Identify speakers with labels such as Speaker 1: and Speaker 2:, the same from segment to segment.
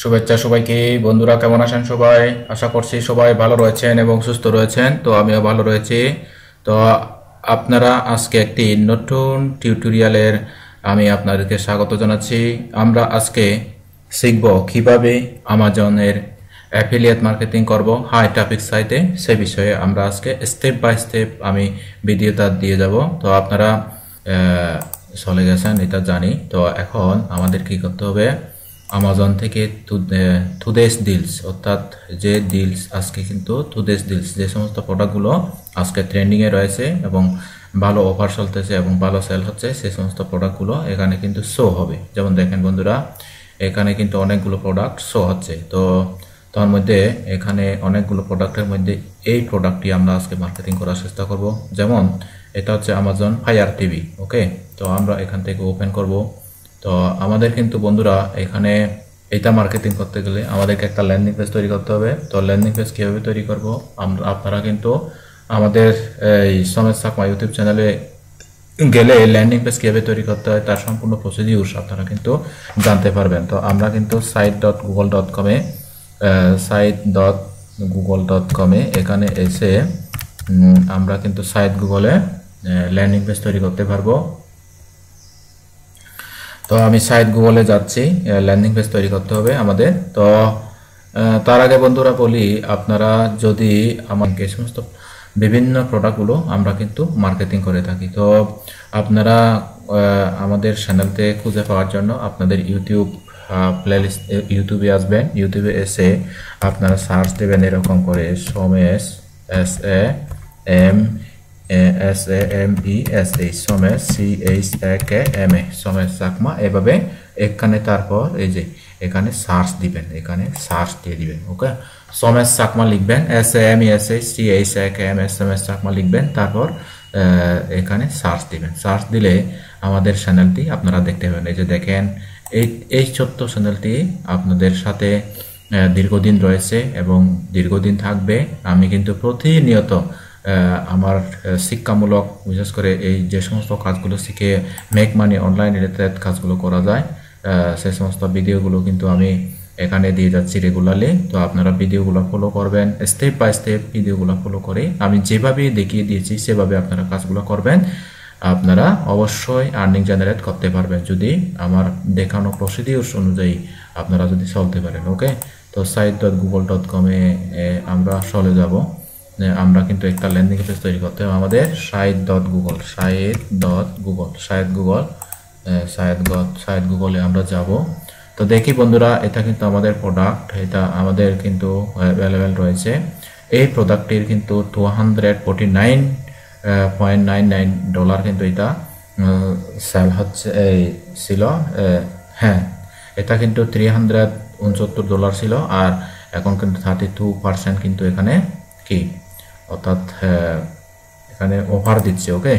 Speaker 1: শুভেচ্ছা সবাইকে। বন্ধুরা কেমন আছেন সবাই? আশা করছি সবাই ভালো রয়েছেন এবং সুস্থ রয়েছেন। তো আমিও ভালো রয়েছি। তো আপনারা আজকে একটি নতুন টিউটোরিয়ালের আমি আপনাদেরকে স্বাগত জানাচ্ছি। আমরা আজকে শিখব কিভাবে আমাজনের অ্যাফিলিয়েট মার্কেটিং করব হাই ট্রাফিক সাইটে। সে বিষয়ে আমরা আজকে স্টেপ বাই স্টেপ আমি ভিডিওটা দিয়ে যাব। তো আপনারা চলে গেছেন এটা জানি। তো এখন আমাদের কি করতে হবে, আমাজন থেকে টুডেস ডিলস অর্থাৎ যে ডিলস আজকে কিন্তু টুডেস ডিলস যে সমস্ত প্রোডাক্টগুলো আজকে ট্রেন্ডিংয়ে রয়েছে এবং ভালো অফার চলতেছে এবং ভালো সেল হচ্ছে, সেই সমস্ত প্রোডাক্টগুলো এখানে কিন্তু শো হবে। যেমন দেখেন বন্ধুরা, এখানে কিন্তু অনেকগুলো প্রোডাক্ট শো হচ্ছে। তো তার মধ্যে এখানে অনেকগুলো প্রোডাক্টের মধ্যে এই প্রোডাক্টটি আমরা আজকে মার্কেটিং করার চেষ্টা করব। যেমন এটা হচ্ছে আমাজন ফায়ার টিভি। ওকে, তো আমরা এখান থেকে ওপেন করব। তো আমাদের কিন্তু বন্ধুরা এখানে এটা মার্কেটিং করতে গেলে আমাদেরকে একটা ল্যান্ডিং পেজ তৈরি করতে হবে। তো ল্যান্ডিং পেজ কীভাবে তৈরি করব, আপনারা কিন্তু আমাদের এই সমেত সাকমা ইউটিউব চ্যানেলে গেলে ল্যান্ডিং পেজ কীভাবে তৈরি করতে হয় তার সম্পূর্ণ প্রসিডিউর আপনারা কিন্তু জানতে পারবেন। তো আমরা কিন্তু site.google.com-এ এখানে এসে আমরা কিন্তু সাইট গুগলে ল্যান্ডিং পেজ তৈরি করতে পারবো। তো আমি সাইট গুগলে যাচ্ছি, ল্যান্ডিং পেজ তৈরি করতে হবে আমাদের। তো তার আগে বন্ধুরা বলি, আপনারা যদি আমাকে সমস্ত বিভিন্ন প্রোডাক্টগুলো আমরা কিন্তু মার্কেটিং করে থাকি। তো আপনারা আমাদের চ্যানেলতে খুঁজে পাওয়ার জন্য আপনাদের ইউটিউব প্লেলিস্ট ইউটিউবে আসবেন। ইউটিউবে এসে আপনারা সার্চ দেবেন এরকম করে সোমেশ সোমেশ CHAKMA সোমেশ চাকমা, এভাবে এখানে তারপর এই যে এখানে সার্চ দিবেন, এখানে সার্চ দিয়ে দিবেন। ওকে, সোমেশ চাকমা লিখবেন, SAMESHCHAKMA সোমেশ চাকমা লিখবেন, তারপর এখানে সার্চ দিবেন। সার্চ দিলে আমাদের চ্যানেলটি আপনারা দেখতে পাবেন। এই যে দেখেন, এই ছোট্ট চ্যানেলটি আপনাদের সাথে দীর্ঘদিন রয়েছে এবং দীর্ঘদিন থাকবে। আমি কিন্তু প্রতিনিয়ত আমার শিক্ষামূলক, বিশেষ করে এই যে সমস্ত কাজগুলো শিখে মেক মানি অনলাইন রিলেটেড কাজগুলো করা যায়, সেই সমস্ত ভিডিওগুলো কিন্তু আমি এখানে দিয়ে যাচ্ছি রেগুলারলি। তো আপনারা ভিডিওগুলো ফলো করবেন, স্টেপ বাই স্টেপ ভিডিওগুলো ফলো করে আমি যেভাবে দেখিয়ে দিয়েছি সেভাবে আপনারা কাজগুলো করবেন। আপনারা অবশ্যই আর্নিং জেনারেট করতে পারবেন যদি আমার দেখানো প্রসিডিউরস অনুযায়ী আপনারা যদি চলতে পারেন। ওকে, তো site.google.com-এ আমরা চলে যাব। আমরা কিন্তু একটা ল্যান্ডিং পেজ তৈরি করতে হবে আমাদের। সাইট গুগলে আমরা যাব। তো দেখি বন্ধুরা, এটা কিন্তু আমাদের প্রোডাক্ট, এটা আমাদের কিন্তু অ্যাভেলেবেল রয়েছে। এই প্রোডাক্টটির কিন্তু $249.99 কিন্তু এটা সেল হচ্ছে ছিল। হ্যাঁ, এটা কিন্তু $369 ছিল, আর এখন কিন্তু 32% কিন্তু এখানে কি অর্থাৎ এখানে অফার দিচ্ছে। ওকে,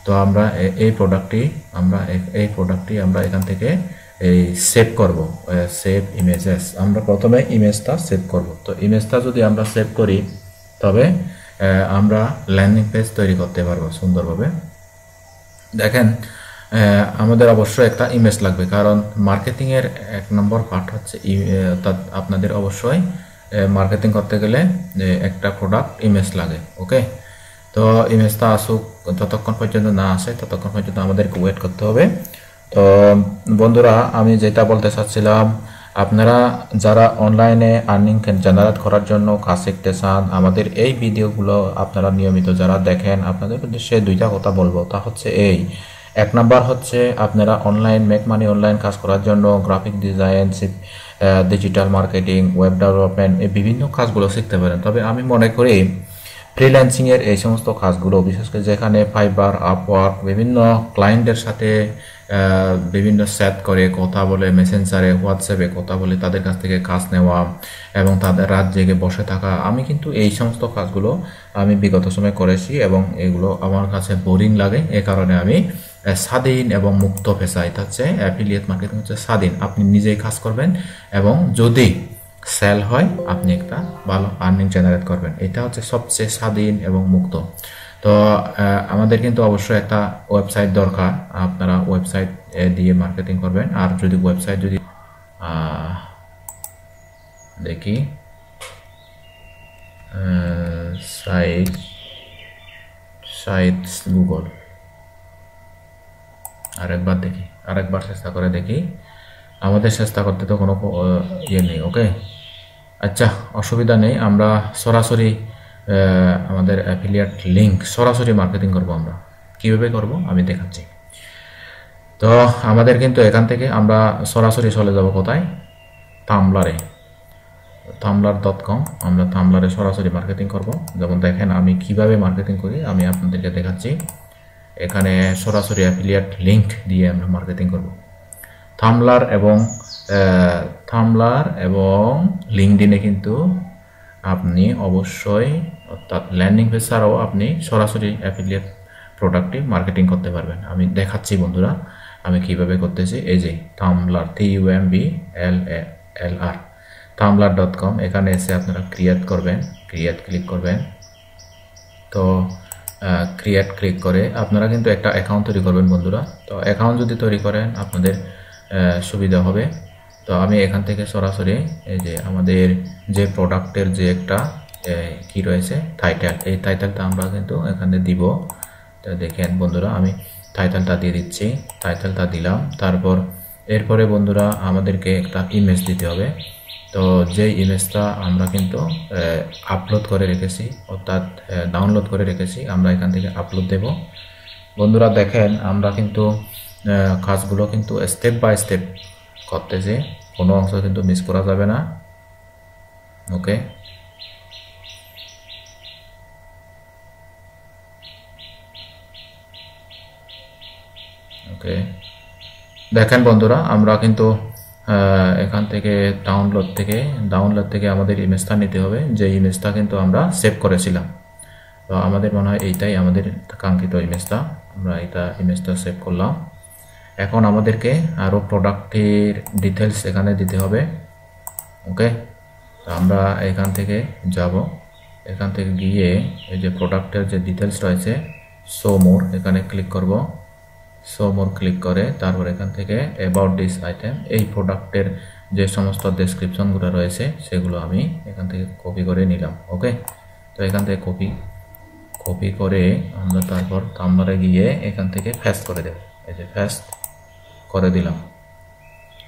Speaker 1: তো আমরা এই প্রোডাক্টটি আমরা এখান থেকে এই সেভ করব, সেভ ইমেজেস। আমরা প্রথমে ইমেজটা সেভ করব। তো ইমেজটা যদি আমরা সেভ করি তবে আমরা ল্যান্ডিং পেজ তৈরি করতে পারবো সুন্দরভাবে। দেখেন, আমাদের অবশ্যই একটা ইমেজ লাগবে, কারণ মার্কেটিংয়ের 1 নম্বর পার্ট হচ্ছে অর্থাৎ আপনাদের অবশ্যই মার্কেটিং করতে গেলে একটা প্রোডাক্ট ইমেজ লাগে। ওকে, তো ইমেজটা আসুক, যতক্ষণ পর্যন্ত না আসে ততক্ষণ পর্যন্ত আমাদেরকে ওয়েট করতে হবে। তো বন্ধুরা, আমি যেটা বলতে চাচ্ছিলাম, আপনারা যারা অনলাইনে আর্নিং জেনারেট করার জন্য কাজ শিখতে চান, আমাদের এই ভিডিওগুলো আপনারা নিয়মিত যারা দেখেন, আপনাদের উদ্দেশ্যে 2টা কথা বলবো। তা হচ্ছে এই 1 নাম্বার হচ্ছে আপনারা অনলাইন মেক মানি অনলাইন কাজ করার জন্য graphic design, digital marketing, web development, এই বিভিন্ন কাজগুলো শিখতে পারেন। তবে আমি মনে করি ফ্রিল্যান্সিংয়ের এই সমস্ত কাজগুলো, বিশেষ করে যেখানে ফাইবার, আপওয়ার্ক বিভিন্ন ক্লায়েন্টের সাথে বিভিন্ন চ্যাট করে কথা বলে, মেসেঞ্জারে, হোয়াটসঅ্যাপে কথা বলে তাদের কাছ থেকে কাজ নেওয়া এবং তাদের রাত জেগে বসে থাকা, আমি কিন্তু এই সমস্ত কাজগুলো আমি বিগত সময় করেছি এবং এগুলো আমার কাছে বোরিং লাগে। এ কারণে আমি স্বাধীন এবং মুক্ত পেশা, এটা হচ্ছে অ্যাফিলিয়েট মার্কেটিং হচ্ছে স্বাধীন। আপনি নিজেই কাজ করবেন এবং যদি সেল হয় আপনি একটা ভালো আর্নিং জেনারেট করবেন। এটা হচ্ছে সবচেয়ে স্বাধীন এবং মুক্ত। তো আমাদের কিন্তু অবশ্যই একটা ওয়েবসাইট দরকার। আপনারা ওয়েবসাইট দিয়ে মার্কেটিং করবেন। আর যদি ওয়েবসাইট যদি দেখি সাইটস গুগল আরেকবার চেষ্টা করে দেখি। আমাদের চেষ্টা করতে তো কোনো ইয়ে নেই। ওকে, আচ্ছা, অসুবিধা নেই। আমরা সরাসরি আমাদের অ্যাফিলিয়েট লিঙ্ক সরাসরি মার্কেটিং করব। আমরা কিভাবে করব আমি দেখাচ্ছি। তো আমাদের কিন্তু এখান থেকে আমরা সরাসরি চলে যাব কোথায়, থাম্বলারে, tumblr.com। আমরা থাম্বলারে সরাসরি মার্কেটিং করব। যেমন দেখেন আমি কিভাবে মার্কেটিং করি আমি আপনাদেরকে দেখাচ্ছি। এখানে সরাসরি অ্যাফিলিয়েট লিঙ্ক দিয়ে আমরা মার্কেটিং করব। থাম্বলার এবং লিঙ্কডইনে কিন্তু আপনি অবশ্যই, অর্থাৎ ল্যান্ডিং পেজ ছাড়াও আপনি সরাসরি অ্যাফিলিয়েট প্রোডাক্টে মার্কেটিং করতে পারবেন। আমি দেখাচ্ছি বন্ধুরা আমি কিভাবে করতেছি। এই যে থাম্বলার, TUMBLR, tumblr.com। এখানে এসে আপনারা ক্রিয়েট ক্লিক করবেন। তো ক্রিয়েট ক্লিক করে আপনারা কিন্তু একটা অ্যাকাউন্ট তৈরি করবেন বন্ধুরা। তো অ্যাকাউন্ট যদি তৈরি করেন আপনাদের সুবিধা হবে। তো আমি এখান থেকে সরাসরি এই যে আমাদের যে প্রোডাক্টের যে একটা কি রয়েছে টাইটেল, এই টাইটেলটা আমরা কিন্তু এখানে দিব। তো দেখেন বন্ধুরা আমি টাইটেলটা দিয়ে দিচ্ছি, টাইটেলটা দিলাম। এরপরে বন্ধুরা আমাদেরকে একটা ইমেজ দিতে হবে। তো যে ইমেজটা আমরা কিন্তু আপলোড করে রেখেছি, অর্থাৎ ডাউনলোড করে রেখেছি, আমরা এখান থেকে আপলোড দেব। বন্ধুরা দেখেন আমরা কিন্তু কাজগুলো কিন্তু স্টেপ বাই স্টেপ করতেছি, কোনো অংশ কিন্তু মিস করা যাবে না। ওকে, দেখেন বন্ধুরা আমরা কিন্তু এখান থেকে ডাউনলোড থেকে আমাদের ইমেজটা নিতে হবে, যে ইমেজটা কিন্তু আমরা সেভ করেছিলাম। তো আমাদের মনে হয় এইটাই আমাদের কাঙ্ক্ষিত ইমেজটা। আমরা ইমেজটা সেভ করলাম। এখন আমাদেরকে আরও প্রোডাক্টের ডিটেলস এখানে দিতে হবে। ওকে, তো আমরা এখান থেকে যাব, এখান থেকে গিয়ে এই যে প্রোডাক্টের যে ডিটেলস রয়েছে শো মোর, এখানে ক্লিক করব। শো মোর ক্লিক করে তারপর এখান থেকে অ্যাবাউট দিস আইটেম, এই প্রোডাক্টের যে সমস্ত ডেসক্রিপশনগুলো রয়েছে সেগুলো আমি এখান থেকে কপি করে নিলাম। ওকে, তো এখান থেকে কপি করে আমরা তারপর থাম্বলারে গিয়ে এখান থেকে পেস্ট করে দেব। এই যে পেস্ট করে দিলাম।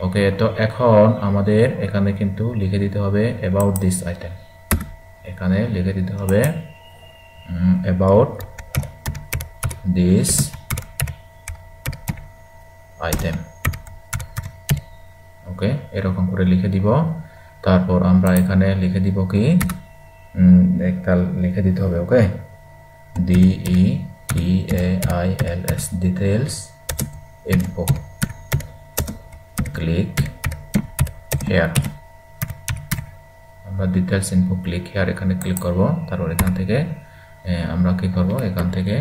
Speaker 1: ওকে, তো এখন আমাদের এখানে কিন্তু লিখে দিতে হবে অ্যাবাউট দিস আইটেম। এখানে লিখে দিতে হবে অ্যাবাউট দিস আইটেম। ওকে, এরকম করে লিখে দিব। তারপর আমরা এখানে লিখে দিব কি একটা লিখে দিতে হবে। ওকে, DETAILS details info, click here. আমরা ডিটেইলস ইনফো ক্লিক হেয়ার এখানে ক্লিক করব। তারপর এখান থেকে আমরা কি করব, এখান থেকে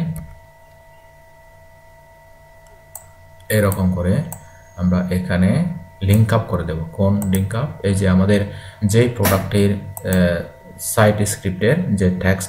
Speaker 1: এরকম করে আমরা এখানে লিঙ্ক আপ করে দেব। কোন লিঙ্ক আপ? এই যে আমাদের যেই প্রোডাক্টের সাইট স্ক্রিপ্টের যে ট্যাক্স